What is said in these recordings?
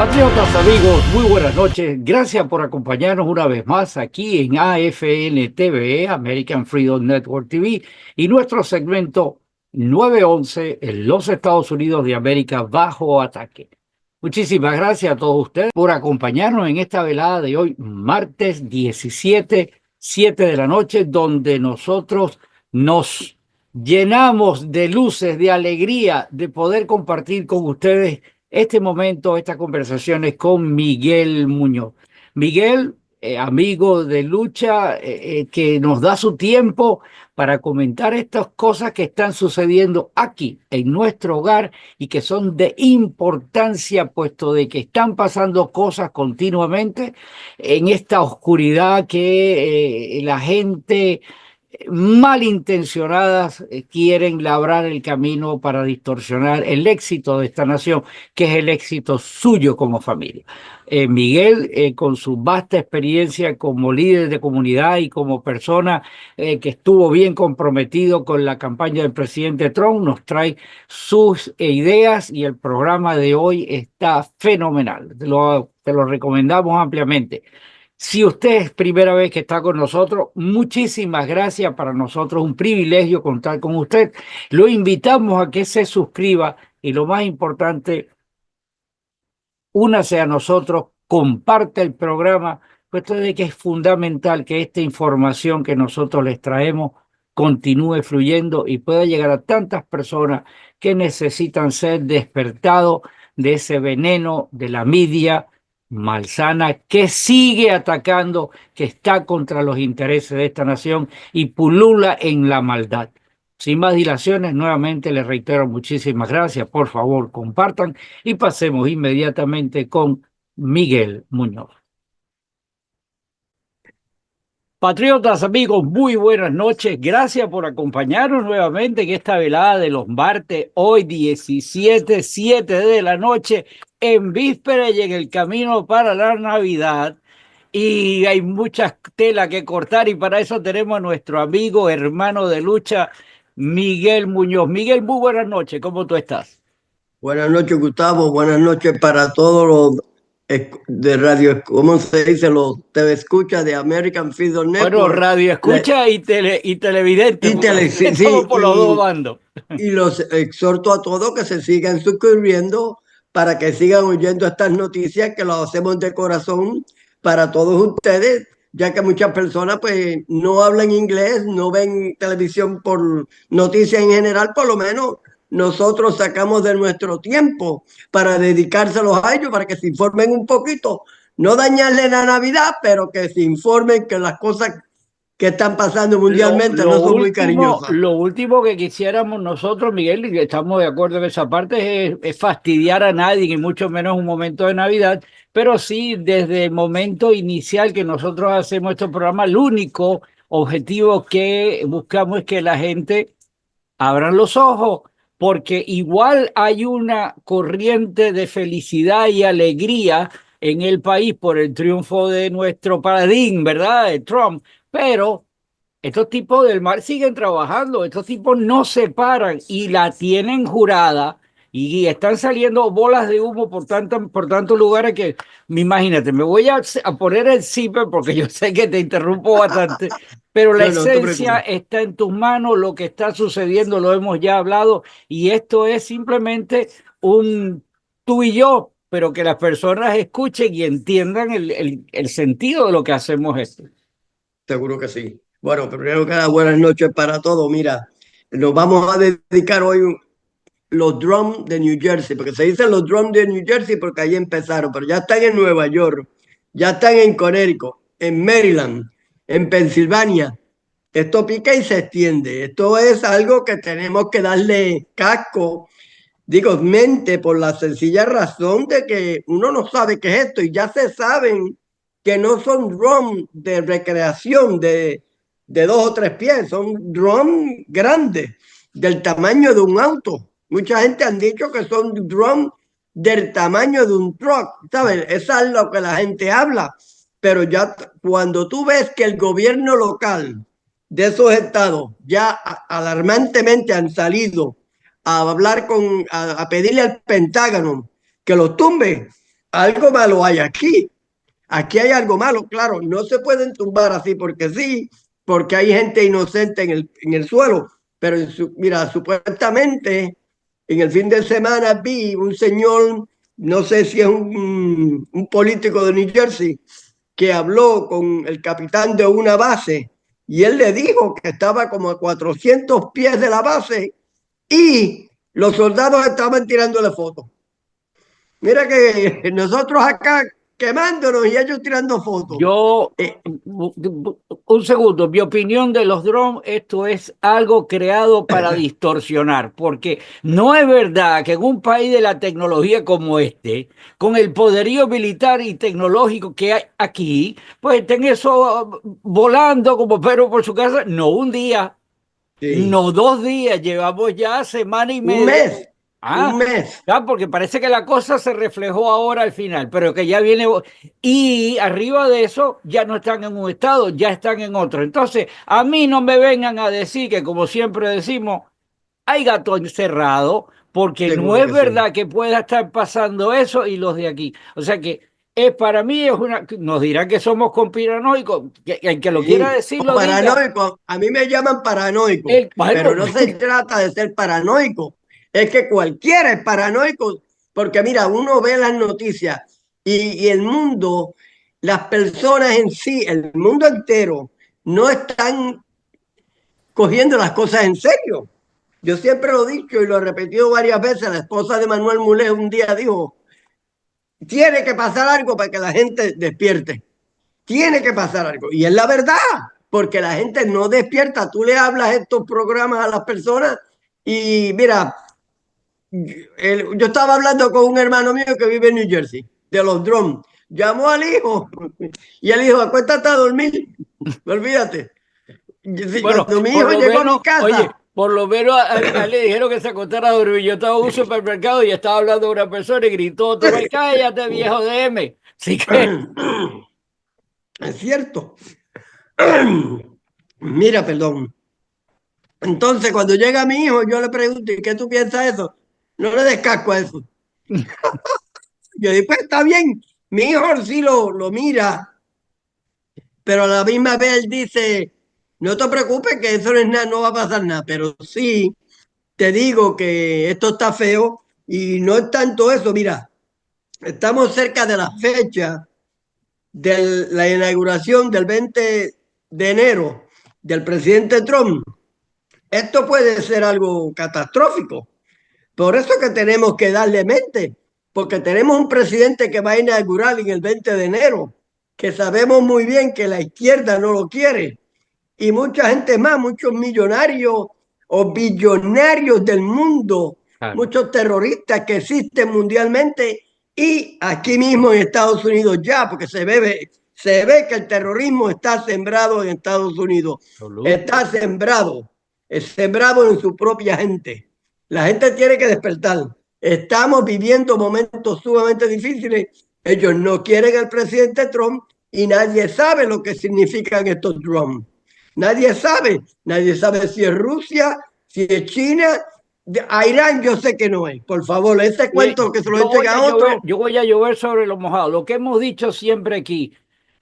Compatriotas, amigos, muy buenas noches. Gracias por acompañarnos una vez más aquí en AFN TV, American Freedom Network TV, y nuestro segmento 911 en los Estados Unidos de América bajo ataque. Muchísimas gracias a todos ustedes por acompañarnos en esta velada de hoy, martes 17, 7 de la noche, donde nosotros nos llenamos de luces, de alegría, de poder compartir con ustedes este momento, estas conversaciones con Miguel Muñoz. Miguel, amigo de lucha, que nos da su tiempo para comentar estas cosas que están sucediendo aquí, en nuestro hogar, y que son de importancia, puesto de que están pasando cosas continuamente en esta oscuridad que la gente malintencionadas quieren labrar el camino para distorsionar el éxito de esta nación, que es el éxito suyo como familia. Miguel, con su vasta experiencia como líder de comunidad y como persona que estuvo bien comprometido con la campaña del presidente Trump, nos trae sus ideas y el programa de hoy está fenomenal. Te lo recomendamos ampliamente. Si usted es primera vez que está con nosotros, muchísimas gracias. Para nosotros es un privilegio contar con usted. Lo invitamos a que se suscriba y lo más importante, únase a nosotros, comparte el programa, puesto de que es fundamental que esta información que nosotros les traemos continúe fluyendo y pueda llegar a tantas personas que necesitan ser despertados de ese veneno de la media malsana que sigue atacando, que está contra los intereses de esta nación y pulula en la maldad. Sin más dilaciones, nuevamente les reitero muchísimas gracias. Por favor, compartan y pasemos inmediatamente con Miguel Muñoz. Patriotas, amigos, muy buenas noches. Gracias por acompañarnos nuevamente en esta velada de los martes, hoy 17, 7 de la noche, en víspera y en el camino para la Navidad. Y hay mucha tela que cortar y para eso tenemos a nuestro amigo, hermano de lucha, Miguel Muñoz. Miguel, muy buenas noches. ¿Cómo tú estás? Buenas noches, Gustavo. Buenas noches para todos los de radio, ¿cómo se dice? Los telescuchas de American Freedom Bueno, Network. radio escucha y televidente, porque Sí, estamos sí, por los dos bandos. y los exhorto a todos que se sigan suscribiendo para que sigan oyendo estas noticias que lo hacemos de corazón para todos ustedes, ya que muchas personas pues no hablan inglés, no ven televisión por noticias en general. Por lo menos nosotros sacamos de nuestro tiempo para dedicárselos a ellos, para que se informen un poquito, no dañarle la Navidad, pero que se informen que las cosas que están pasando mundialmente no son muy cariñosas. Lo último que quisiéramos nosotros, Miguel, y que estamos de acuerdo en esa parte, es fastidiar a nadie, y mucho menos un momento de Navidad, pero sí, desde el momento inicial que nosotros hacemos este programa, el único objetivo que buscamos es que la gente abran los ojos, porque igual hay una corriente de felicidad y alegría en el país por el triunfo de nuestro paladín, ¿verdad? De Trump, pero estos tipos del mar siguen trabajando, estos tipos no se paran y la tienen jurada y están saliendo bolas de humo por tantos lugares que, imagínate, me voy a poner el zipper porque yo sé que te interrumpo bastante, pero la No, no te esencia preocupes. está en tus manos, lo que está sucediendo lo hemos ya hablado y esto es simplemente un tú y yo, pero que las personas escuchen y entiendan el sentido de lo que hacemos esto. Seguro que sí. Bueno, primero que nada, buenas noches para todos. Mira, nos vamos a dedicar hoy los drums de New Jersey, porque se dicen los drums de New Jersey porque ahí empezaron, pero ya están en Nueva York, ya están en Connecticut, en Maryland, en Pensilvania. Esto pica y se extiende. Esto es algo que tenemos que darle casco, digo, mente, por la sencilla razón de que uno no sabe qué es esto y ya se saben que no son drums de recreación de 2 o 3 pies, son drums grandes, del tamaño de un auto. Mucha gente han dicho que son drums del tamaño de un truck, ¿sabes? Eso es lo que la gente habla, pero ya cuando tú ves que el gobierno local de esos estados ya alarmantemente han salido a hablar a pedirle al Pentágono que los tumbe, algo malo hay aquí. Aquí hay algo malo, claro, no se pueden tumbar así porque sí, porque hay gente inocente en el suelo. Pero mira, supuestamente en el fin de semana vi un señor, no sé si es un político de New Jersey, que habló con el capitán de una base y él le dijo que estaba como a 400 pies de la base y los soldados estaban tirándole fotos. Mira que nosotros acá quemándonos y ellos tirando fotos. Yo, Eh, un segundo, mi opinión de los drones, esto es algo creado para distorsionar, porque no es verdad que en un país de la tecnología como este, con el poderío militar y tecnológico que hay aquí, pues estén eso volando como perro por su casa, no un día, sí, no 2 días, llevamos ya semana y un media. mes, un Ah, mes. ya, porque parece que la cosa se reflejó ahora al final, pero que ya viene. Y arriba de eso ya no están en un estado, ya están en otro. Entonces, a mí no me vengan a decir que, como siempre decimos, hay gato encerrado, porque no Seguro es que sí. verdad que pueda estar pasando eso y los de aquí. O sea que para mí es una. Nos dirán que somos conspiranoicos, que el que lo quiera Sí, decir o lo diga. paranoico. A mí me llaman paranoico, Bueno, pero no se trata de ser paranoico. Es que cualquiera es paranoico, porque mira, uno ve las noticias y el mundo, las personas en sí, el mundo entero, no están cogiendo las cosas en serio. Yo siempre lo he dicho y lo he repetido varias veces. La esposa de Manuel Mulé un día dijo, tiene que pasar algo para que la gente despierte. Tiene que pasar algo. Y es la verdad, porque la gente no despierta. Tú le hablas estos programas a las personas y mira, yo estaba hablando con un hermano mío que vive en New Jersey, de los drones. Llamó al hijo y el hijo, acuéstate a dormir. Olvídate. bueno, Cuando mi por hijo lo llegó a mi menos, oye, casa, por lo menos a él le dijeron que se acostara a dormir. Yo estaba en un supermercado y estaba hablando de una persona y gritó, tú me cállate, viejo DM. Así que, es cierto. Mira, perdón. Entonces, cuando llega mi hijo, yo le pregunto, ¿y qué tú piensas de eso? No le des casco a eso. Yo digo, pues está bien. Mi hijo sí lo mira, pero a la misma vez él dice, no te preocupes que eso no es nada, no va a pasar nada. Pero sí, te digo que esto está feo y no es tanto eso. Mira, estamos cerca de la fecha de la inauguración del 20 de enero del presidente Trump. Esto puede ser algo catastrófico. Por eso que tenemos que darle mente, porque tenemos un presidente que va a inaugurar en el 20 de enero, que sabemos muy bien que la izquierda no lo quiere. Y mucha gente más, muchos millonarios o billonarios del mundo, claro, muchos terroristas que existen mundialmente y aquí mismo en Estados Unidos ya, porque se ve que el terrorismo está sembrado en Estados Unidos, absoluto. está sembrado, es sembrado en su propia gente. La gente tiene que despertar. Estamos viviendo momentos sumamente difíciles. Ellos no quieren al presidente Trump y nadie sabe lo que significan estos drones. Nadie sabe si es Rusia, si es China, a Irán yo sé que no es. Por favor, ese cuento que se lo echen a otro. Yo voy a llover sobre lo mojado. Lo que hemos dicho siempre aquí,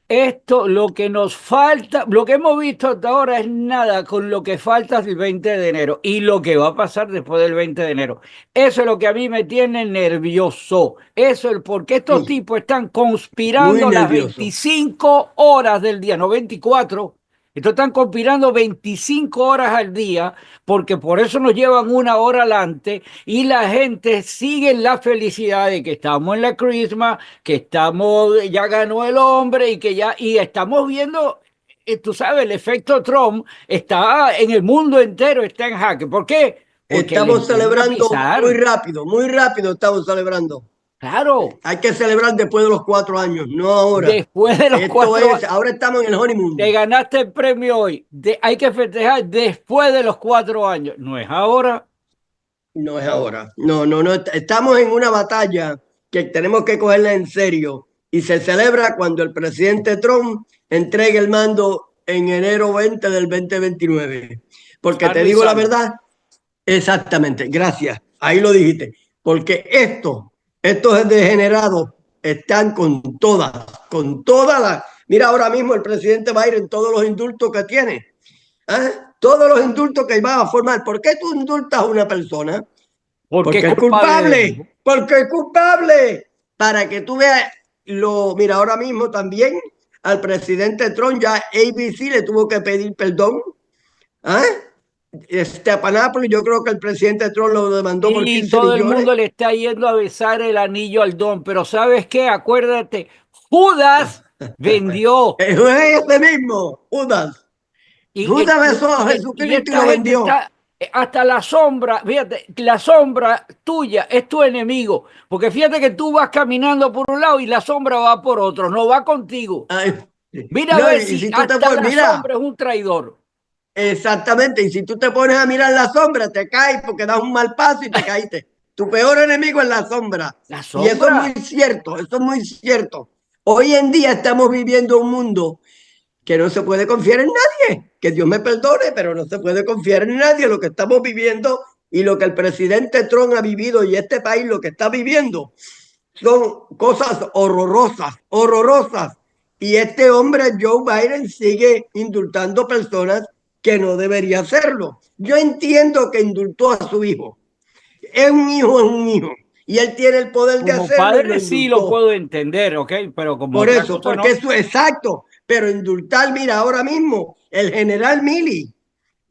esto, lo que nos falta, lo que hemos visto hasta ahora es nada con lo que falta el 20 de enero y lo que va a pasar después del 20 de enero. Eso es lo que a mí me tiene nervioso. Eso es porque estos Sí, tipos están muy conspirando las nervioso. 25 horas del día, no 24. Estos están conspirando 25 horas al día porque por eso nos llevan 1 hora adelante y la gente sigue en la felicidad de que estamos en la Christmas, que estamos, ya ganó el hombre y que ya, y estamos viendo, tú sabes, el efecto Trump está en el mundo entero, está en jaque. ¿Por qué? Porque le Estamos empiezan a celebrando pisar. muy rápido estamos celebrando. Claro, Hay que celebrar después de los 4 años, no ahora. después de los Esto cuatro, es, ahora estamos en el te honeymoon. ganaste el premio hoy, hay que festejar después de los 4 años, no es ahora. No es ahora. No, no, no. Estamos en una batalla que tenemos que cogerla en serio y se celebra cuando el presidente Trump entregue el mando en enero 20 del 2029. Porque te Sano y digo la salvo. verdad, exactamente, gracias. Ahí lo dijiste. Porque estos degenerados, están con todas las... Mira ahora mismo el presidente Biden, todos los indultos que tiene, todos los indultos que va a formar. ¿Por qué tú indultas a una persona? Porque es Porque es culpable de algo. culpable, porque es culpable. Para que tú veas, mira, ahora mismo también al presidente Trump ya ABC le tuvo que pedir perdón. ¿Ah? Stephanopoulos, yo creo que el presidente Trump lo demandó por Y 15 todo el millones. mundo le está yendo a besar el anillo al don, pero ¿sabes qué? Acuérdate, Judas vendió. Es ese mismo, Judas. Y, Judas y- besó a y Jesucristo y esta lo gente vendió. está, hasta la sombra, fíjate, la sombra tuya es tu enemigo, porque fíjate que tú vas caminando por un lado y la sombra va por otro, no va contigo. Ay, Mira a no, ver y si si tú te hasta pones, la mira, sombra es un traidor. exactamente, y si tú te pones a mirar la sombra, te caes porque das un mal paso y te caíste. Tu peor enemigo es la sombra. La Y eso es sombra, muy cierto, eso es muy cierto. Hoy en día estamos viviendo un mundo que no se puede confiar en nadie. Que Dios me perdone, pero no se puede confiar en nadie. Lo que estamos viviendo y lo que el presidente Trump ha vivido y este país lo que está viviendo son cosas horrorosas, horrorosas. Y este hombre, Joe Biden, sigue indultando personas que no debería hacerlo. Yo entiendo que indultó a su hijo. Es un hijo, es un hijo. Y él tiene el poder de como hacerlo y lo padre sí lo indultó. puedo entender, ¿ok? Pero como Por otra eso, cosa porque no. eso es exacto. Pero indultar, mira, ahora mismo, el general Milley.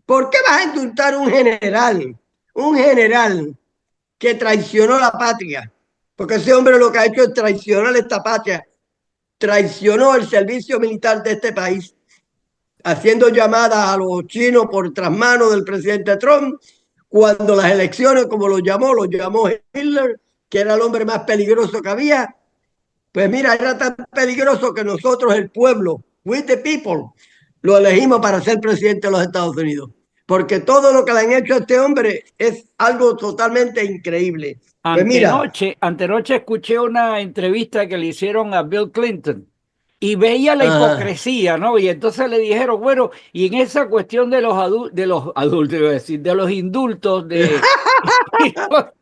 ¿Por qué vas a indultar un general? Un general que traicionó la patria. Porque ese hombre lo que ha hecho es traicionar esta patria. Traicionó el servicio militar de este país, haciendo llamadas a los chinos por trasmano del presidente Trump, cuando las elecciones, como lo llamó Hitler, que era el hombre más peligroso que había. Pues mira, era tan peligroso que nosotros, el pueblo, we the people, lo elegimos para ser presidente de los Estados Unidos. Porque todo lo que le han hecho a este hombre es algo totalmente increíble. Pues mira, Antenoche escuché una entrevista que le hicieron a Bill Clinton y veía la ajá, hipocresía, ¿no? Y entonces le dijeron, bueno, y en esa cuestión de de los adultos, iba a decir, de los indultos de,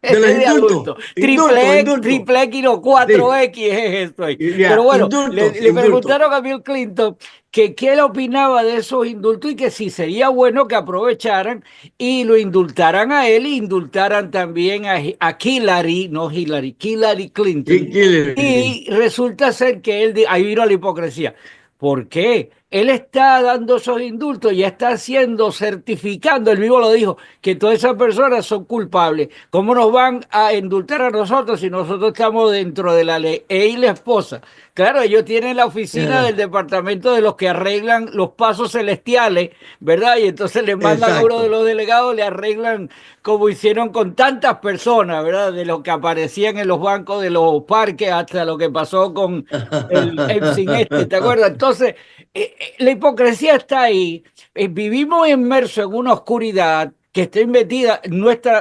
de los de adultos, indultos. triple X y no cuatro Sí, x es esto ahí. Pero ya, bueno, indultos, le indultos. preguntaron a Bill Clinton que qué él opinaba de esos indultos y que si sería bueno que aprovecharan y lo indultaran a él y indultaran también a Hillary, no Hillary, Hillary Clinton. Hillary. Y resulta ser que él, ahí vino la hipocresía. ¿Por qué? Él está dando esos indultos, ya está haciendo, certificando, él mismo lo dijo, que todas esas personas son culpables. ¿Cómo nos van a indultar a nosotros si nosotros estamos dentro de la ley? Él y la esposa. Claro, ellos tienen la oficina del departamento de los que arreglan los pasos celestiales, ¿verdad? Y entonces le mandan a uno de Exacto. los delegados, le arreglan como hicieron con tantas personas, ¿verdad? De los que aparecían en los bancos de los parques hasta lo que pasó con el Epstein este, ¿te acuerdas? Entonces, la hipocresía está ahí. Vivimos inmersos en una oscuridad que está metida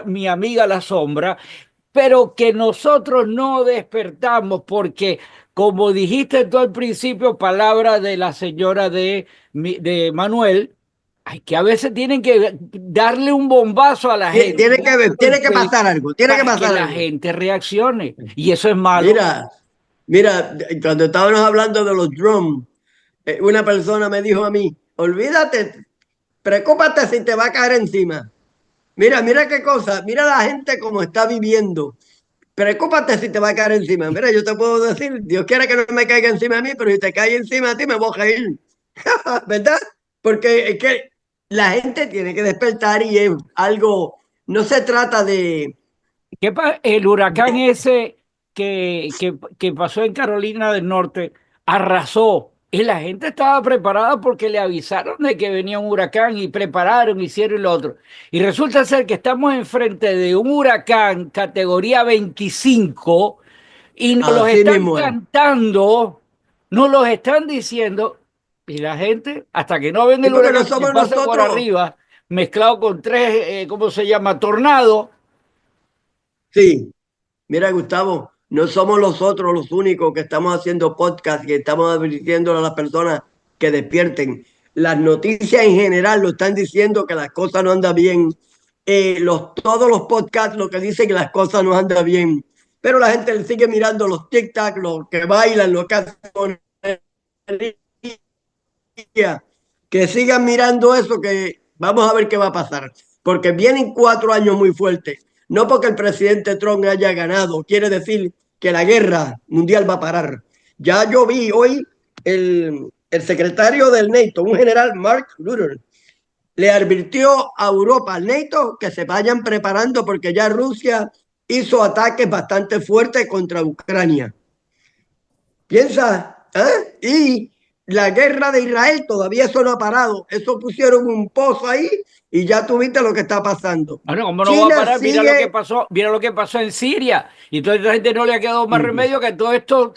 mi amiga la sombra, pero que nosotros no despertamos porque, como dijiste tú al principio, palabra de la señora de Manuel, hay que a veces tienen que darle un bombazo a la gente, Tiene un que ver, tiene que golpe pasar algo, tiene que para que pasar la algo. gente reaccione. Y eso es malo. Mira, mira, cuando estábamos hablando de los drums, una persona me dijo a mí, olvídate, preocúpate si te va a caer encima. Mira, mira qué cosa, mira la gente como está viviendo. Preocúpate si te va a caer encima. Mira, yo te puedo decir, Dios quiere que no me caiga encima a mí, pero si te cae encima a ti me voy a reír. ¿Verdad? Porque es que la gente tiene que despertar y es algo, no se trata El huracán de- ese que pasó en Carolina del Norte arrasó y la gente estaba preparada porque le avisaron de que venía un huracán y prepararon, hicieron lo otro. Y resulta ser que estamos enfrente de un huracán categoría 25 y nos los así están mismo es. cantando, nos los están diciendo y la gente, hasta que no ven Y el porque no huracán que somos pasa por nosotros, arriba, mezclado con tres, ¿cómo se llama? Tornado. sí, mira Gustavo, no somos nosotros los únicos que estamos haciendo podcast y estamos advirtiéndole a las personas que despierten. Las noticias en general lo están diciendo que las cosas no andan bien. Todos los podcasts lo que dicen que las cosas no andan bien. pero la gente le sigue mirando los tic-tac, los que bailan, los que hacen que sigan mirando eso, que vamos a ver qué va a pasar, porque vienen 4 años muy fuertes. No porque el presidente Trump haya ganado, quiere decir que la guerra mundial va a parar. Ya yo vi hoy el secretario del NATO, un general Mark Rutte, le advirtió a Europa, al NATO, que se vayan preparando porque ya Rusia hizo ataques bastante fuertes contra Ucrania. Piensa, ¿eh? Y la guerra de Israel todavía eso no ha parado. Eso pusieron un pozo ahí y ya tuviste lo que está pasando. Bueno, ¿cómo no va a China parar? sigue. Mira lo que pasó en Siria. Y entonces la gente no le ha quedado más Ujú. remedio que todos estos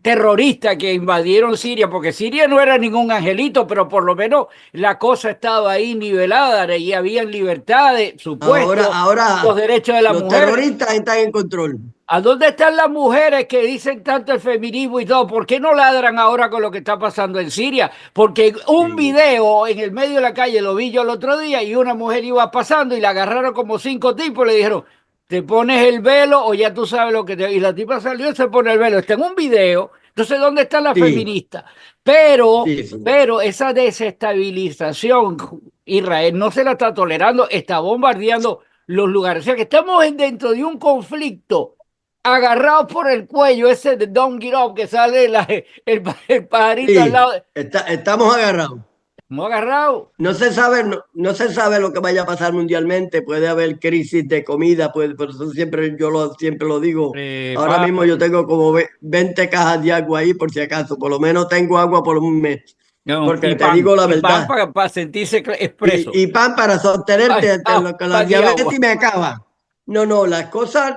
terroristas que invadieron Siria, porque Siria no era ningún angelito, pero por lo menos la cosa estaba ahí nivelada y habían libertades, supuestos, los Ahora derechos de la los mujer. terroristas están en control. ¿A dónde están las mujeres que dicen tanto el feminismo y todo? ¿Por qué no ladran ahora con lo que está pasando en Siria? Porque un Sí, video en el medio de la calle lo vi yo el otro día y una mujer iba pasando y la agarraron como 5 tipos y le dijeron, ¿te pones el velo o ya tú sabes lo que te... Y la tipa salió y se pone el velo. Está en un video. Entonces, ¿dónde están las sí, feministas? Pero, sí, sí. pero esa desestabilización, Israel no se la está tolerando, está bombardeando los lugares. O sea que estamos dentro de un conflicto agarrado por el cuello, ese de Don't Get Up que sale el pajarito al lado. Sí, estamos agarrados. Hemos agarrado. No se sabe lo que vaya a pasar mundialmente. Puede haber crisis de comida, pues, por eso siempre lo digo. Ahora Pa, mismo yo tengo como 20 cajas de agua ahí, por si acaso. Por lo menos tengo agua por un mes. no, Porque te digo la y pan verdad. para sentirse expreso. Y pan para sostenerte ante lo que la Pan y diabetes agua. me acaba. No, no, las cosas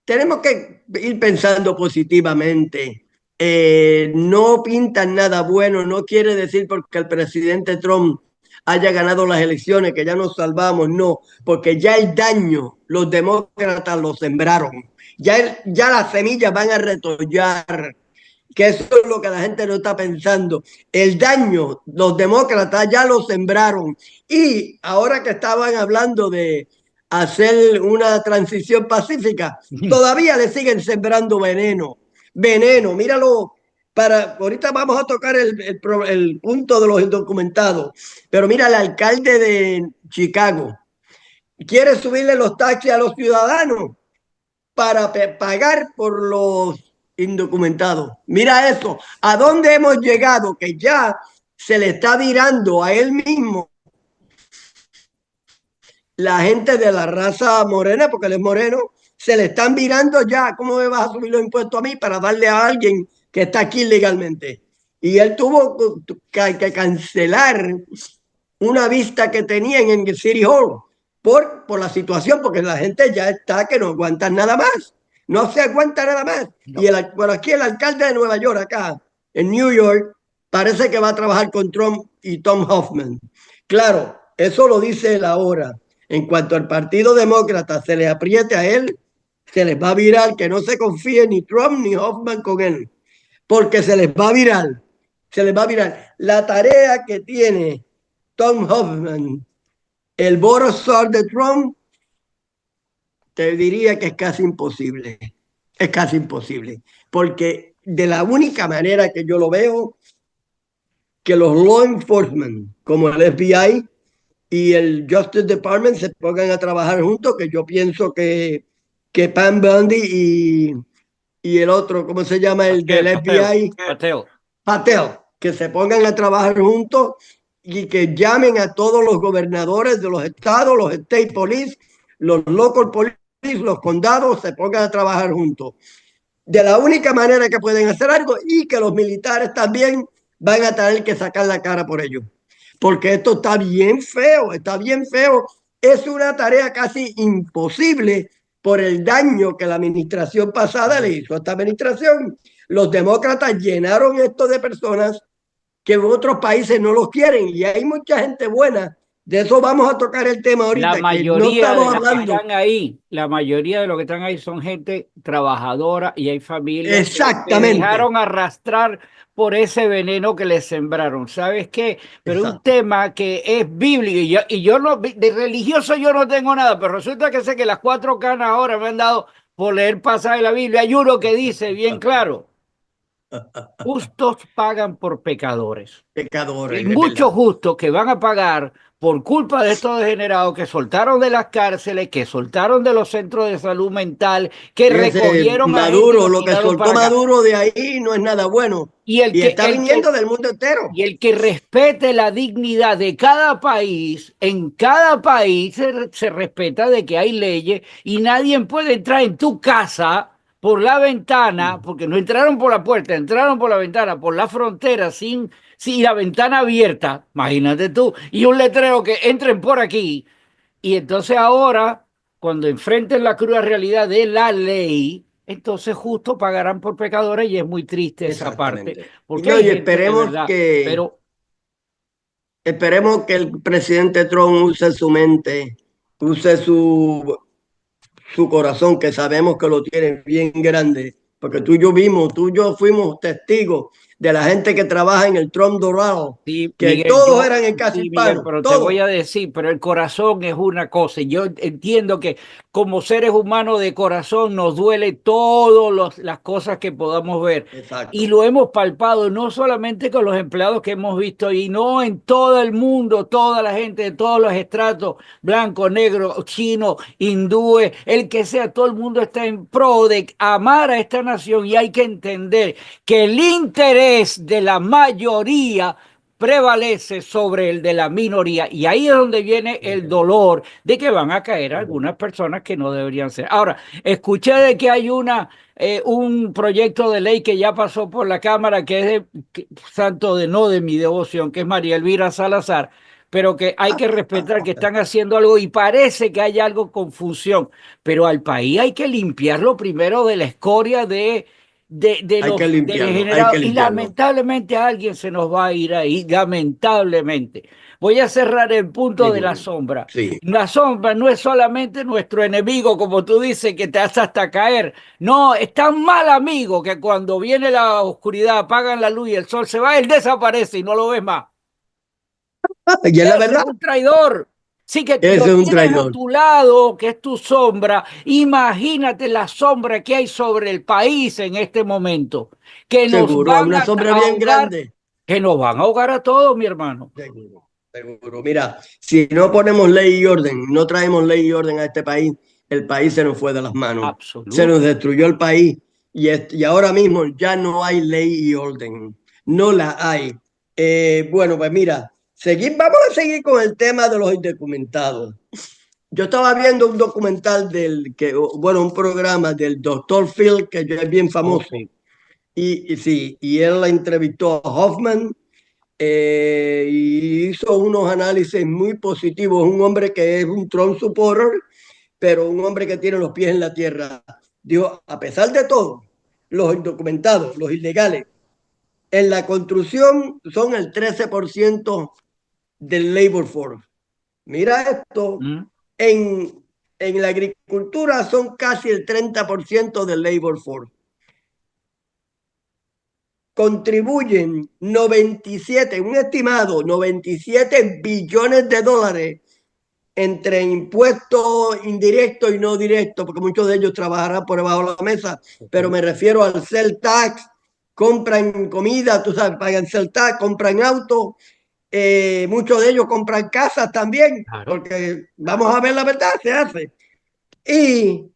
tenemos que ir pensando positivamente. No pintan nada bueno, no quiere decir porque el presidente Trump haya ganado las elecciones que ya nos salvamos, no, porque ya el daño los demócratas lo sembraron. Ya las semillas van a retollar, que eso es lo que la gente no está pensando. El daño, los demócratas ya lo sembraron. Y ahora que estaban hablando de hacer una transición pacífica, todavía le siguen sembrando veneno. Veneno, míralo. Ahorita vamos a tocar el punto de los indocumentados, pero mira, el alcalde de Chicago quiere subirle los taxis a los ciudadanos para pagar por los indocumentados. Mira eso, ¿a dónde hemos llegado? Que ya se le está virando a él mismo la gente de la raza morena, porque él es moreno, se le están virando ya. ¿Cómo me vas a subir los impuestos a mí para darle a alguien que está aquí legalmente? Y él tuvo que cancelar una vista que tenían en el City Hall por la situación, porque la gente ya está que no aguantan nada más. No se aguanta nada más. Y No. bueno, aquí el alcalde de Nueva York, acá, en New York, parece que va a trabajar con Trump y Tom Hoffman. Claro, eso lo dice él ahora. En cuanto al Partido Demócrata se le apriete a él, se les va a virar, que no se confíe ni Trump ni Hoffman con él, porque se les va a virar, se les va a virar. La tarea que tiene Tom Hoffman, el Borsar de Trump, te diría que es casi imposible. Es casi imposible. Porque de la única manera que yo lo veo, que los law enforcement, como el FBI y el Justice Department, se pongan a trabajar juntos, que yo pienso que Pam Bundy y el otro, ¿cómo se llama? El del FBI, Mateo. Patel, que se pongan a trabajar juntos y que llamen a todos los gobernadores de los estados, los state police, los local police, los condados, se pongan a trabajar juntos. De la única manera que pueden hacer algo, y que los militares también van a tener que sacar la cara por ello. Porque esto está bien feo, está bien feo. Es una tarea casi imposible por el daño que la administración pasada le hizo a esta administración. Los demócratas llenaron esto de personas que en otros países no los quieren, y hay mucha gente buena. De eso vamos a tocar el tema La ahorita, que no mayoría de estamos los que hablando. están ahí, la mayoría de los que están ahí son gente trabajadora y hay familias que se Exactamente, dejaron arrastrar por ese veneno que les sembraron. ¿Sabes qué? Pero un exacto. tema que es bíblico y yo no, de religioso yo no tengo nada, pero resulta que sé que las 4 canas ahora me han dado por leer pasajes de la Biblia. Hay uno que dice bien claro, justos pagan por pecadores. Hay Pecadores, es muchos verdad. justos que van a pagar por culpa de estos degenerados que soltaron de las cárceles, que soltaron de los centros de salud mental, que Fíjese, recogieron a gente y Maduro, los lo que tiraron soltó para acá. Maduro de ahí no es nada bueno. Y el Y que, está el que, viniendo del mundo entero. y el que respete la dignidad de cada país, en cada país se respeta de que hay leyes y nadie puede entrar en tu casa por la ventana, porque no entraron por la puerta, entraron por la ventana, por la frontera, sin la ventana abierta, imagínate tú, y un letrero que entren por aquí. Y entonces ahora, cuando enfrenten la cruda realidad de la ley, entonces justo pagarán por pecadores y es muy triste esa parte, Exactamente. Y porque no, hay y gente de verdad, pero esperemos que el presidente Trump use su mente, use su corazón, que sabemos que lo tiene bien grande, porque tú y yo fuimos testigos de la gente que trabaja en el Trump Dorado, sí, que Miguel, todos eran en casi sí, Miguel, hispanos, pero te voy todos. a decir, pero el corazón es una cosa. Y yo entiendo que como seres humanos de corazón nos duele todas las cosas que podamos ver. Y Exacto. lo hemos palpado no solamente con los empleados que hemos visto y no en todo el mundo, toda la gente de todos los estratos, blanco, negro, chino, hindúes, el que sea, todo el mundo está en pro de amar a esta nación y hay que entender que el interés de la mayoría prevalece sobre el de la minoría y ahí es donde viene el dolor de que van a caer algunas personas que no deberían ser. Ahora, escuché de que hay un proyecto de ley que ya pasó por la Cámara que es santo de no de mi devoción, que es María Elvira Salazar, pero que hay que respetar que están haciendo algo y parece que hay algo confusión, pero al país hay que limpiarlo primero de la escoria de Hay que los limpiarlo, hay degenerados que y limpiarlo. lamentablemente alguien se nos va a ir ahí, lamentablemente. Voy a cerrar el punto de la Seguro. sombra. Sí, La sombra no es solamente nuestro enemigo, como tú dices, que te hace hasta caer. No, es tan mal amigo que cuando viene la oscuridad, apagan la luz y el sol se va, él desaparece y no lo ves más. y es la Ese es verdad, un traidor. Sí que ese lo es un tienes a traidor. tu lado, que es tu sombra. Imagínate la sombra que hay sobre el país en este momento, que nos Seguro, es van una a sombra bien ahogar, grande. que nos van a ahogar a todos, mi hermano. Seguro, seguro. Mira, si no ponemos ley y orden, no traemos ley y orden a este país, el país se nos fue de las manos. Se nos Absoluto. destruyó el país y ahora mismo ya no hay ley y orden. No la hay. Bueno, pues mira, vamos a seguir con el tema de los indocumentados. Yo estaba viendo un documental bueno, un programa del doctor Phil, que ya es bien Oh, famoso. sí. Y sí, y él la entrevistó a Hoffman y hizo unos análisis muy positivos. Un hombre que es un Trump supporter, pero un hombre que tiene los pies en la tierra. Dijo, a pesar de todo, los indocumentados, los ilegales, en la construcción son el 13% del labor force. Mira esto, ¿Mm? en, en la agricultura son casi el 30% del labor force. Contribuyen 97, un estimado 97 billones de dólares entre impuestos indirectos y no directos, porque muchos de ellos trabajarán por debajo de la mesa, pero Ok. me refiero al sell tax, compran comida, tú sabes, pagan sell tax, compran autos, muchos de ellos compran casas también, Claro. porque vamos a ver la verdad, se hace. Y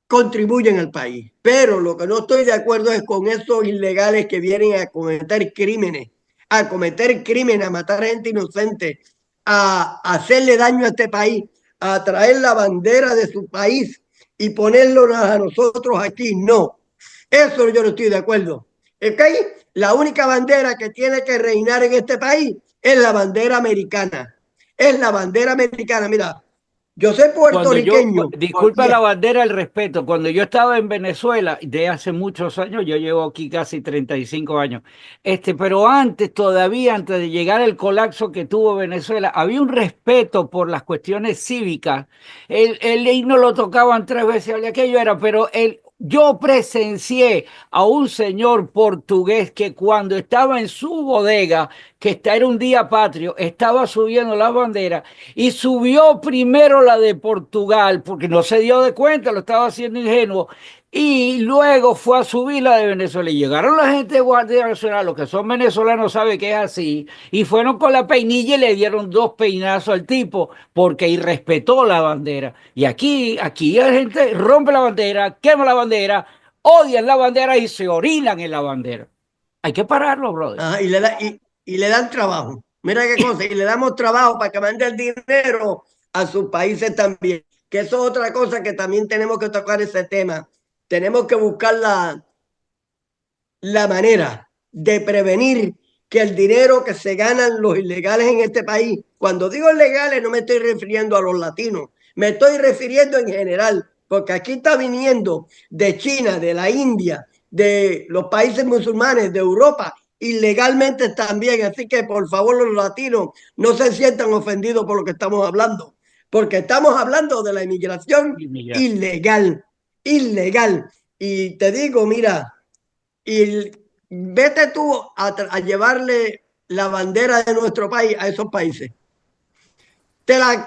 contribuyen al país. Pero lo que no estoy de acuerdo es con esos ilegales que vienen a cometer crímenes, a matar gente inocente, a hacerle daño a este país, a traer la bandera de su país y ponerlo a nosotros aquí. No, eso yo no estoy de acuerdo. ¿Ok? La única bandera que tiene que reinar en este país es la bandera americana. Es la bandera americana. Mira, yo soy puertorriqueño. Disculpa la bandera, el respeto, cuando yo estaba en Venezuela, de hace muchos años, yo llevo aquí casi 35 años, pero antes, todavía antes de llegar al colapso que tuvo Venezuela, había un respeto por las cuestiones cívicas. El himno lo tocaban tres veces, aquello era, pero Yo presencié a un señor portugués que cuando estaba en su bodega, era un día patrio, estaba subiendo la bandera y subió primero la de Portugal porque no se dio de cuenta, lo estaba haciendo ingenuo. Y luego fue a subir la de Venezuela. Y llegaron la gente de Guardia Nacional, los que son venezolanos saben que es así, y fueron con la peinilla y le dieron dos peinazos al tipo porque irrespetó la bandera. Y aquí la gente rompe la bandera, quema la bandera, odian la bandera y se orinan en la bandera. Hay que pararlo, brother. Ajá, y le dan trabajo. Mira qué cosa, y le damos trabajo para que mande el dinero a sus países también. Que eso es otra cosa que también tenemos que tocar ese tema. Tenemos que buscar la manera de prevenir que el dinero que se ganan los ilegales en este país, cuando digo ilegales no me estoy refiriendo a los latinos, me estoy refiriendo en general, porque aquí está viniendo de China, de la India, de los países musulmanes, de Europa, ilegalmente también. Así que por favor los latinos no se sientan ofendidos por lo que estamos hablando, porque estamos hablando de la inmigración Inmigración. ilegal, ilegal. Y te digo, mira, y vete tú a llevarle la bandera de nuestro país a esos países. Te la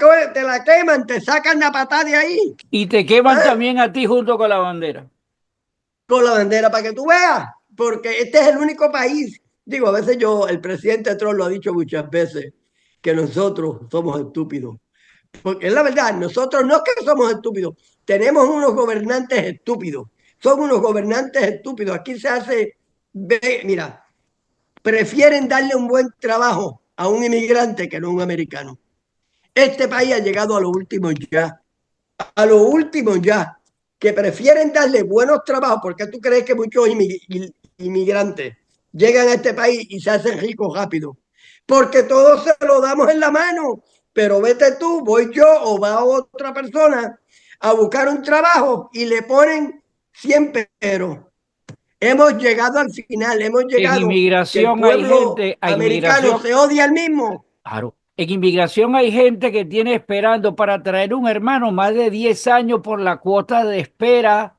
queman, te sacan la patada de ahí, Y te queman ¿eh? también a ti junto con la bandera. Con la bandera para que tú veas, porque este es el único país. Digo, a veces el presidente Trump lo ha dicho muchas veces, que nosotros somos estúpidos. Porque es la verdad, nosotros no es que somos estúpidos, tenemos unos gobernantes estúpidos. Son unos gobernantes estúpidos. Aquí se hace, mira, prefieren darle un buen trabajo a un inmigrante que no a un americano. Este país ha llegado a lo último ya, a lo último ya, que prefieren darle buenos trabajos, porque tú crees que muchos inmigrantes llegan a este país y se hacen ricos rápido, porque todos se lo damos en la mano, pero vete tú, voy yo o va otra persona a buscar un trabajo y le ponen 100 peros. Hemos llegado al final, hemos En llegado que el inmigración hay pueblo gente, en americano inmigración, se odia al mismo. claro, en inmigración hay gente que tiene esperando para traer un hermano más de 10 años por la cuota de espera,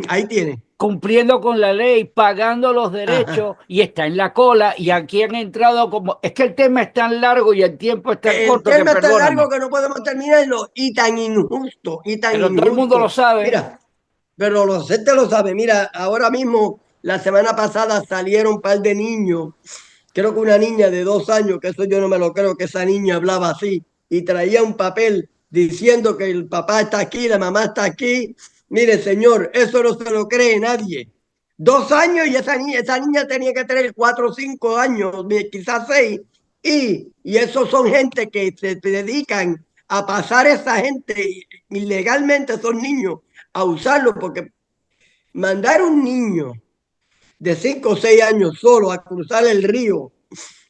Ahí tiene. cumpliendo con la ley, pagando los derechos Ajá. y está en la cola y aquí han entrado como... Es que el tema es tan largo y el tiempo es tan El corto que tema es tan largo perdóname, que no podemos terminarlo y tan injusto, y tan pero todo el mundo lo injusto. sabe. Mira, pero la gente lo sabe. Mira, ahora mismo, la semana pasada salieron un par de niños, creo que una niña de 2 años, que eso yo no me lo creo, que esa niña hablaba así, y traía un papel diciendo que el papá está aquí, la mamá está aquí. Mire, señor, eso no se lo cree nadie. 2 años y esa niña tenía que tener 4 o 5 años, quizás 6. Y esos son gente que se dedican a pasar esa gente ilegalmente, esos niños, a usarlo, porque mandar un niño de 5 o 6 años solo a cruzar el río,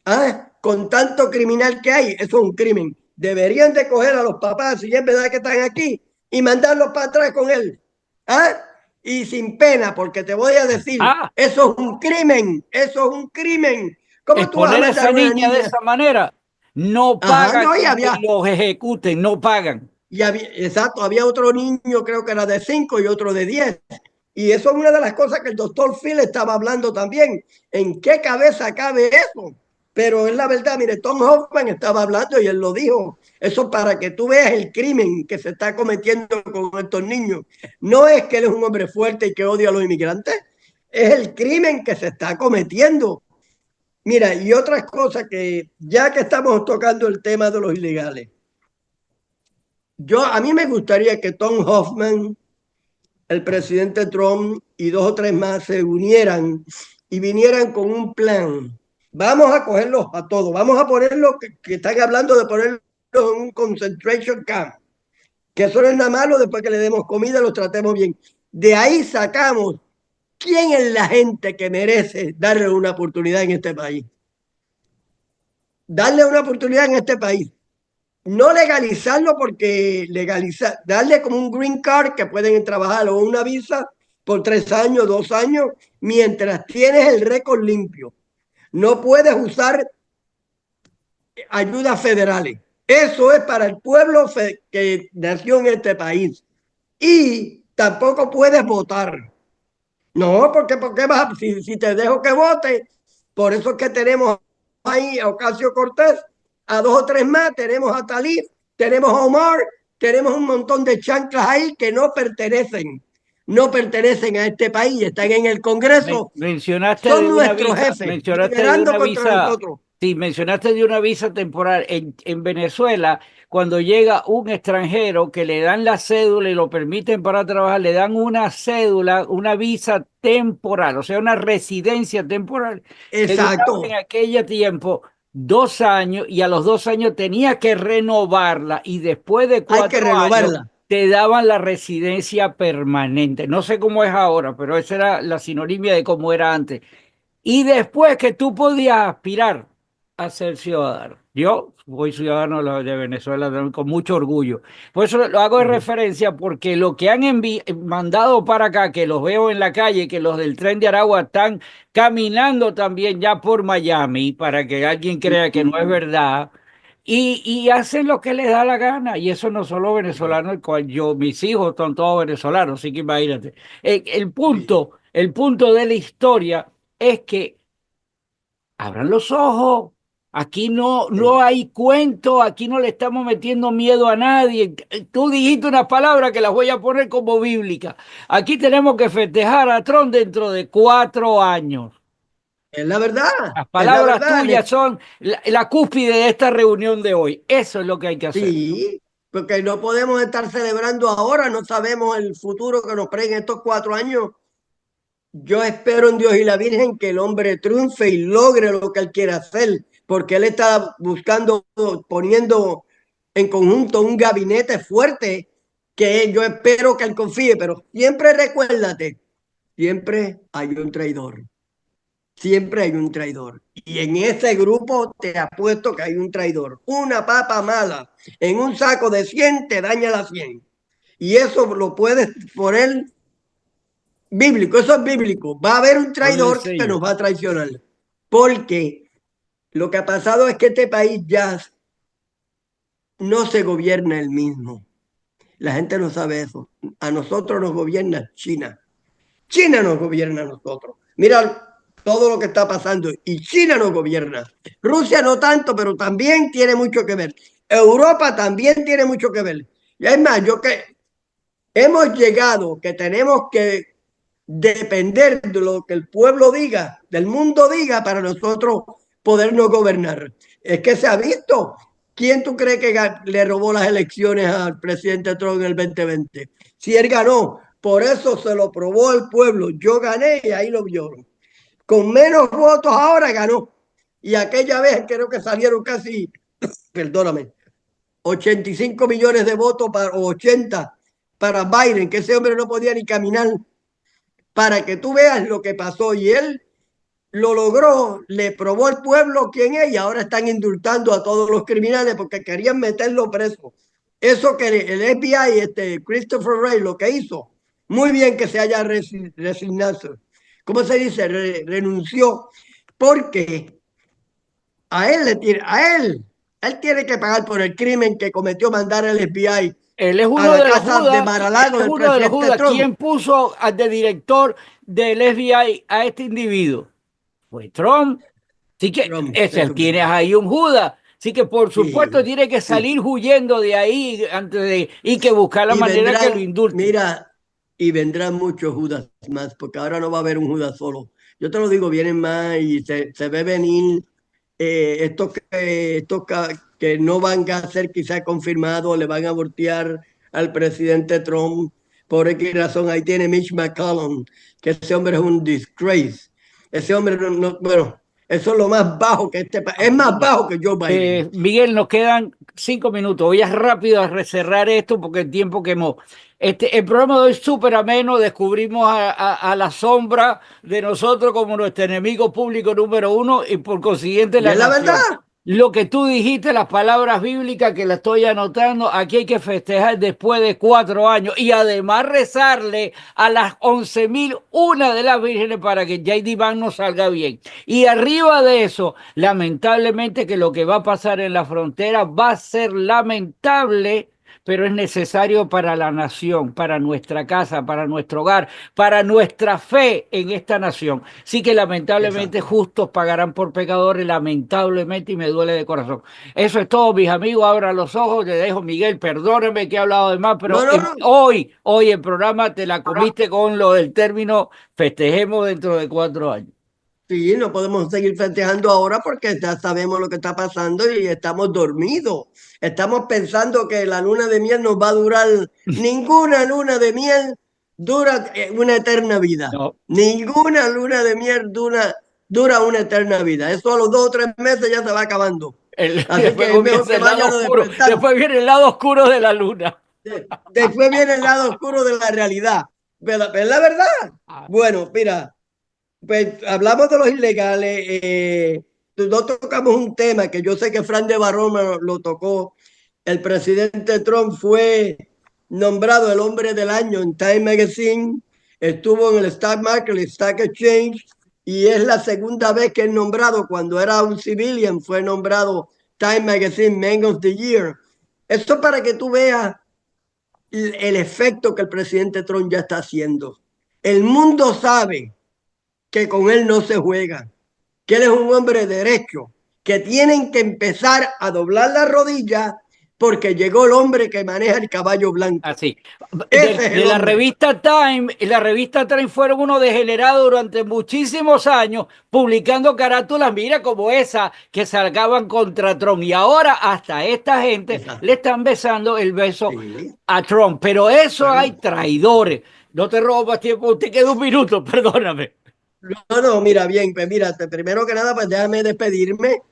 ¿ah? Con tanto criminal que hay, eso es un crimen. Deberían de coger a los papás, si es verdad que están aquí, y mandarlos para atrás con él. ¿Ah? Y sin pena, porque te voy a decir, Ah, eso es un crimen, eso es un crimen. ¿Cómo tú vas a exponer a mandar esa a una niña de niña? esa manera, no Ajá, pagan no, que los ejecuten, no pagan. exacto, había otro niño, creo que era de 5 y otro de 10. Y eso es una de las cosas que el doctor Phil estaba hablando también. ¿En qué cabeza cabe eso? Pero es la verdad, mire, Tom Hoffman estaba hablando y él lo dijo. Eso para que tú veas el crimen que se está cometiendo con estos niños. No es que él es un hombre fuerte y que odia a los inmigrantes, es el crimen que se está cometiendo. Mira, y otras cosas que ya que estamos tocando el tema de los ilegales, a mí me gustaría que Tom Hoffman, el presidente Trump y 2 o 3 más se unieran y vinieran con un plan. Vamos a cogerlos a todos, vamos a ponerlos, que están hablando de ponerlos en un concentration camp, que eso no es nada malo después que le demos comida, los tratemos bien. De ahí sacamos quién es la gente que merece darle una oportunidad en este país. Darle una oportunidad en este país. No legalizarlo porque legalizar, darle como un green card que pueden trabajar o una visa por 3 años, 2 años, mientras tienes el récord limpio. No puedes usar ayudas federales. Eso es para el pueblo que nació en este país. Y tampoco puedes votar. No, porque ¿por qué vas si te dejo que vote? Por eso es que tenemos ahí a Ocasio Cortés, a dos o tres más, tenemos a Talib, tenemos a Omar, tenemos un montón de chanclas ahí que no pertenecen a este país, están en el Congreso, Mencionaste de son una nuestros visa, jefes, mencionaste de liberando una contra visa, nosotros. sí, mencionaste de una visa temporal. En Venezuela, cuando llega un extranjero que le dan la cédula y lo permiten para trabajar, le dan una cédula, una visa temporal, o sea, una residencia temporal, que duraba en Exacto, aquel tiempo 2 años y a los 2 años tenía que renovarla y después de hay que 4 años renovarla. te daban la residencia permanente. No sé cómo es ahora, pero esa era la sinonimia de cómo era antes. Y después que tú podías aspirar a ser ciudadano. Yo soy ciudadano de Venezuela con mucho orgullo. Por eso lo hago de referencia porque lo que han mandado para acá, que los veo en la calle, que los del tren de Aragua están caminando también ya por Miami, para que alguien crea que no es verdad. Y hacen lo que les da la gana, y eso no solo venezolano, el cual yo, mis hijos son todos venezolanos, así que imagínate. El punto de la historia es que abran los ojos. Aquí no hay cuento, aquí no le estamos metiendo miedo a nadie. Tú dijiste unas palabras que las voy a poner como bíblicas. Aquí tenemos que festejar a Trump dentro de 4 años. Es la verdad, Las es la palabras verdad. tuyas son la cúspide de esta reunión de hoy. Eso es lo que hay que hacer. Sí, porque no podemos estar celebrando ahora, no sabemos el futuro que nos traen estos 4 años. Yo espero en Dios y la Virgen que el hombre triunfe y logre lo que él quiere hacer, porque él está buscando, poniendo en conjunto un gabinete fuerte que yo espero que él confíe, pero siempre recuérdate, siempre hay un traidor. Siempre hay un traidor. Y en ese grupo te apuesto que hay un traidor. Una papa mala en un saco de 100 te daña las 100. Y eso lo puedes poner bíblico, eso es bíblico. Va a haber un Ponle el traidor que sello. nos va a traicionar. Porque lo que ha pasado es que este país ya no se gobierna el mismo. La gente no sabe eso. A nosotros nos gobierna China. China nos gobierna a nosotros. Mira todo lo que está pasando y China nos gobierna. Rusia no tanto, pero también tiene mucho que ver. Europa también tiene mucho que ver. Y es más, yo que hemos llegado, que tenemos que depender de lo que el pueblo diga, del mundo diga, para nosotros podernos gobernar. Es que se ha visto. ¿Quién tú crees que le robó las elecciones al presidente Trump en el 2020? Si él ganó, por eso se lo probó el pueblo. Yo gané y ahí lo vieron. Con menos votos ahora ganó. Y aquella vez creo que salieron casi, perdóname, 85 millones de votos o 80 para Biden, que ese hombre no podía ni caminar, para que tú veas lo que pasó. Y él lo logró, le probó al pueblo quién es y ahora están indultando a todos los criminales porque querían meterlo preso. Eso que el FBI, Christopher Wray, lo que hizo, muy bien que se haya resignado. ¿Cómo se dice? Renunció porque él tiene que pagar por el crimen que cometió mandar el FBI Él es a uno la de los casa de Judas, él Mar-a-Lago es del uno de los presidente Judas. Trump. ¿Quién puso de director del FBI a este individuo? Fue Trump. Así que Trump, ese eso es tienes verdad. ahí un Judas. Así que por supuesto Sí, tiene que sí. salir huyendo de ahí antes de y que buscar la Y manera que lo vendrán, indulten. mira, y vendrán muchos Judas más, porque ahora no va a haber un Judas solo. Yo te lo digo, vienen más y se ve venir estos que no van a ser quizás confirmados, le van a voltear al presidente Trump. Por X razón, ahí tiene Mitch McConnell, que ese hombre es un disgrace. Ese hombre, bueno, eso es lo más bajo que es más Mira, bajo que Joe Biden. Miguel, nos quedan 5 minutos. Voy a rápido a cerrar esto porque el tiempo quemó. El programa de hoy es súper ameno. Descubrimos a la sombra de nosotros como nuestro enemigo público número uno y por consiguiente Y la es la nación. verdad. Lo que tú dijiste, las palabras bíblicas que la estoy anotando, aquí hay que festejar después de 4 años y además rezarle a las 11.001 de las vírgenes para que J.D. Van nos salga bien. Y arriba de eso, lamentablemente que lo que va a pasar en la frontera va a ser lamentable pero es necesario para la nación, para nuestra casa, para nuestro hogar, para nuestra fe en esta nación. Sí que lamentablemente Exacto. justos pagarán por pecadores, lamentablemente, y me duele de corazón. Eso es todo, mis amigos. Abran los ojos, te dejo, Miguel. Perdóname que he hablado de más, No, pero no, no. hoy el programa te la comiste con lo del término festejemos dentro de 4 años. Sí, no podemos seguir festejando ahora porque ya sabemos lo que está pasando y estamos dormidos. Estamos pensando que la luna de miel nos va a durar. Ninguna luna de miel dura una eterna vida. No, Ninguna luna de miel dura una eterna vida. Eso a los 2 o 3 meses ya se va acabando. Así después que es mejor comienza que el lado vayan a oscuro, despertar. después viene el lado oscuro de la luna. Después viene el lado oscuro de la realidad. Pero es la verdad. Ah, Bueno, mira. Pues hablamos de los ilegales. No tocamos un tema que yo sé que Fran de Barón lo tocó. El presidente Trump fue nombrado el hombre del año en Time Magazine. Estuvo en el Stock Market, el Stock Exchange, y es la segunda vez que es nombrado. Cuando era un civilian, fue nombrado Time Magazine Man of the Year. Esto para que tú veas el efecto que el presidente Trump ya está haciendo. El mundo sabe que con él no se juega, que él es un hombre derecho, que tienen que empezar a doblar la rodilla porque llegó el hombre que maneja el caballo blanco. así. Ese es De el hombre. la revista Time fueron unos degenerados durante muchísimos años publicando carátulas, mira como esa, que salgaban contra Trump. Y ahora hasta esta gente Exacto. le están besando el beso Sí. a Trump. Pero eso hay Bueno, traidores. No te robo más tiempo, usted queda un minuto, perdóname. no, no, mira, bien, pues mira, primero que nada, pues déjame despedirme.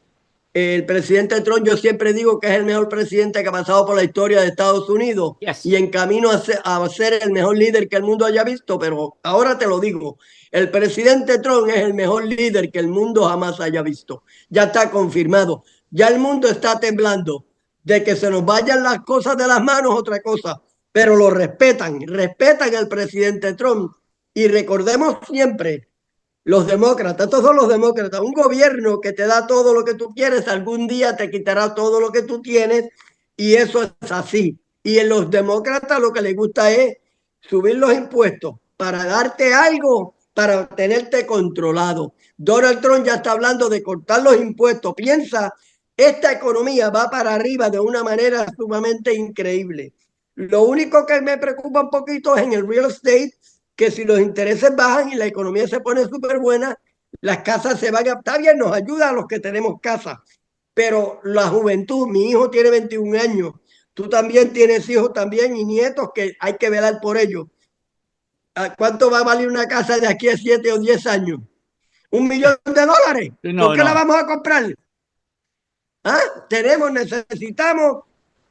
El presidente Trump, yo siempre digo que es el mejor presidente que ha pasado por la historia de Estados Unidos Yes. y en camino a ser el mejor líder que el mundo haya visto, pero ahora te lo digo, el presidente Trump es el mejor líder que el mundo jamás haya visto. Ya está confirmado, ya el mundo está temblando de que se nos vayan las cosas de las manos, otra cosa, pero lo respetan al presidente Trump y recordemos siempre los demócratas, estos son los demócratas. Un gobierno que te da todo lo que tú quieres, algún día te quitará todo lo que tú tienes y eso es así. Y en los demócratas lo que les gusta es subir los impuestos para darte algo, para tenerte controlado. Donald Trump ya está hablando de cortar los impuestos. Piensa, esta economía va para arriba de una manera sumamente increíble. Lo único que me preocupa un poquito es en el real estate, que si los intereses bajan y la economía se pone súper buena, las casas se van a... Está bien, nos ayuda a los que tenemos casas, pero la juventud, mi hijo tiene 21 años, tú también tienes hijos también y nietos que hay que velar por ellos. ¿Cuánto va a valer una casa de aquí a 7 o 10 años? $1 millón. ¿Con No, qué la no. vamos a comprar? ¿Ah? Necesitamos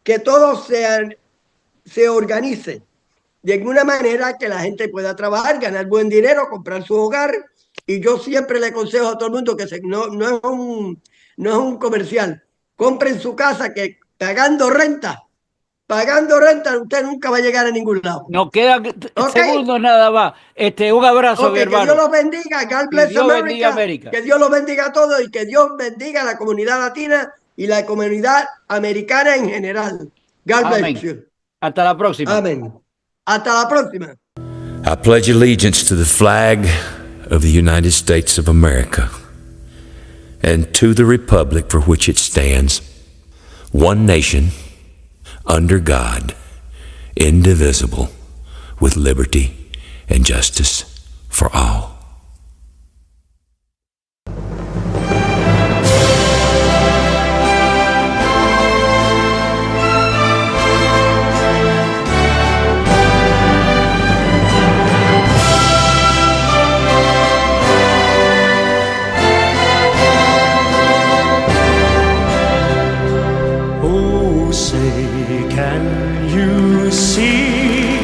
que todo se organice de alguna manera que la gente pueda trabajar, ganar buen dinero, comprar su hogar. Y yo siempre le aconsejo a todo el mundo que no es un comercial. Compren su casa que pagando renta, usted nunca va a llegar a ningún lado. Nos quedan ¿Ok? segundos nada más. Un abrazo, Ok, mi que Dios hermano. los bendiga. God Y bless Dios bendiga America. América. Que Dios los bendiga a todos y que Dios bendiga a la comunidad latina y la comunidad americana en general. God bless Amén. you. Hasta la próxima. Amén. Hasta la próxima. I pledge allegiance to the flag of the United States of America and to the republic for which it stands, one nation, under God, indivisible, with liberty and justice for all. Oh, say, can you see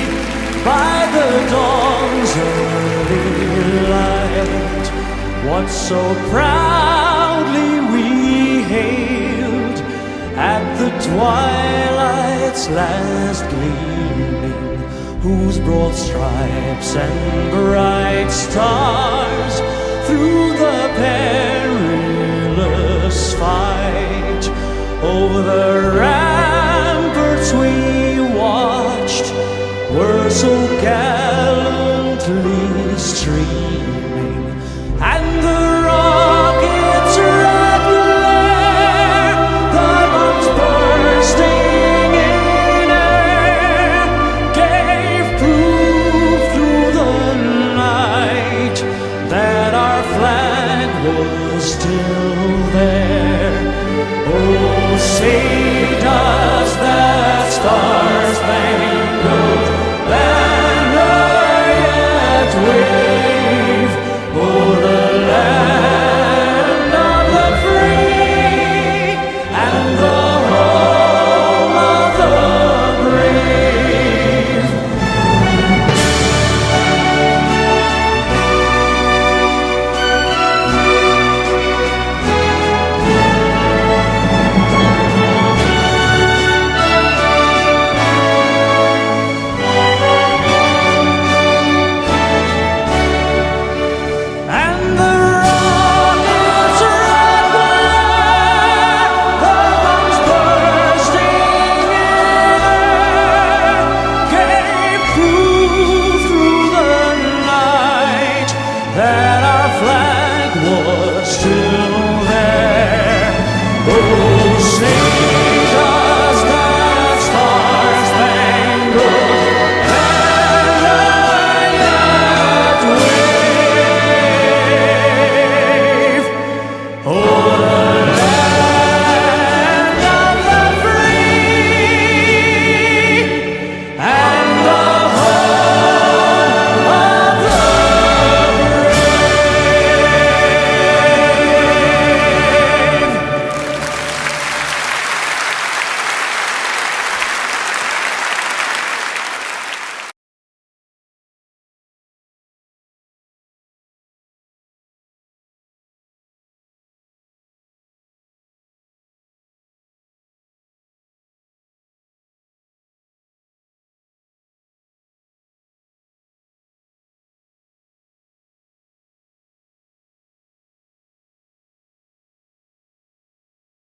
by the dawn's early light what so proudly we hailed at the twilight's last gleaming, whose broad stripes and bright stars through the perilous fight over the ramparts we still there? Oh, say does that